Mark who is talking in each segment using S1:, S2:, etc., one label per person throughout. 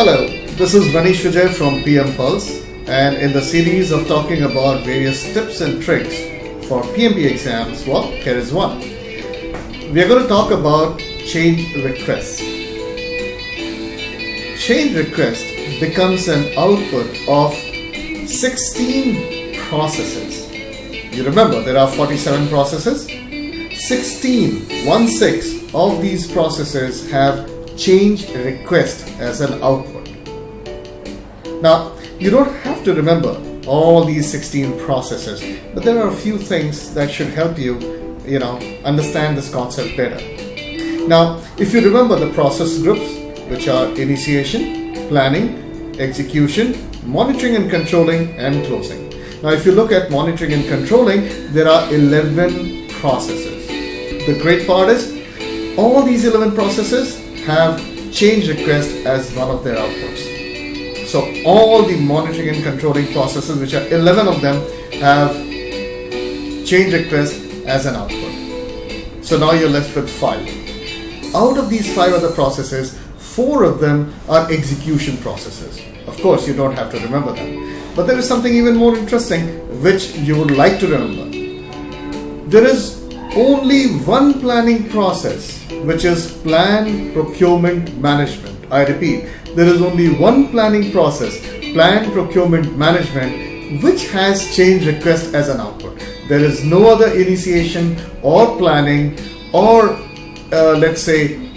S1: Hello, this is Manish Vijay from PMP, and in the series of talking about various tips and tricks for PMP exams, well, here is one. We are going to talk about change requests. Change request becomes an output of 16 processes. You remember there are 47 processes. 16 of these processes have change request as an output. Now, you don't have to remember all these 16 processes, but there are a few things that should help you, understand this concept better. Now, if you remember the process groups, which are initiation, planning, execution, monitoring and controlling, and closing. Now, if you look at monitoring and controlling, there are 11 processes. The great part is, all these 11 processes have change request as one of their outputs. So all the monitoring and controlling processes, which are 11 of them, have change request as an output. So now you're left with 5. Out of these 5 other processes, 4 of them are execution processes. Of course, you don't have to remember them. But there is something even more interesting which you would like to remember. There is only one planning process, which is plan, procurement, management. I repeat, there is only one planning process, plan, procurement, management, which has change request as an output. There is no other initiation or planning or let's say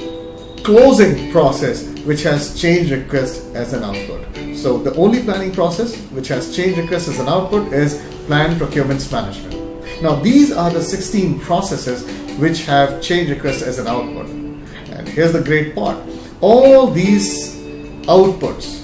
S1: closing process which has change request as an output. So the only planning process which has change request as an output is plan, procurement, management. Now these are the 16 processes which have change request as an output. And here's the great part. All these outputs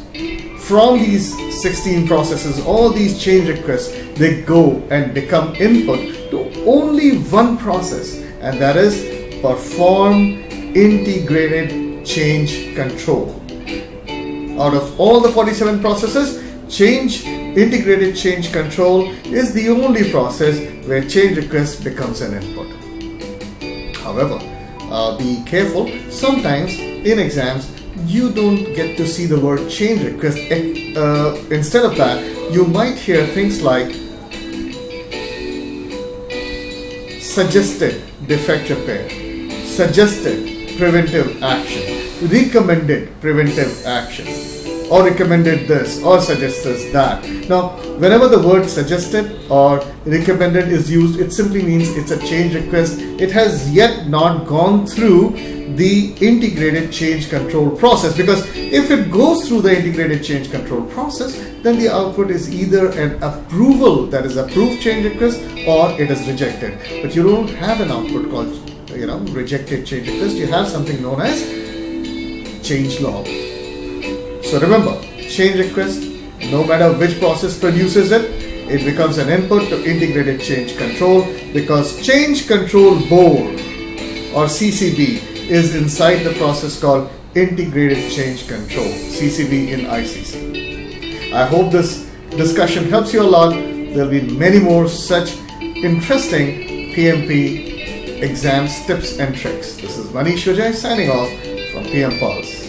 S1: from these 16 processes, all these change requests, they go and become input to only one process, and that is perform integrated change control. Out of all the 47 processes, integrated change control is the only process where change request becomes an input. However, be careful, sometimes in exams you don't get to see the word change request. Instead of that, you might hear things like suggested defect repair, suggested preventive action, recommended preventive action, or recommended this, or suggested that. Now, whenever the word suggested or recommended is used, it simply means it's a change request. It has yet not gone through the integrated change control process, because if it goes through the integrated change control process, then the output is either an approval, that is approved change request, or it is rejected. But you don't have an output called rejected change request. You have something known as change log. So remember, change request, no matter which process produces it, it becomes an input to integrated change control, because change control board or CCB is inside the process called integrated change control, CCB in ICC. I hope this discussion helps you a lot. There will be many more such interesting PMP exams, tips and tricks. This is Manish Vijay signing off from PM Pulse.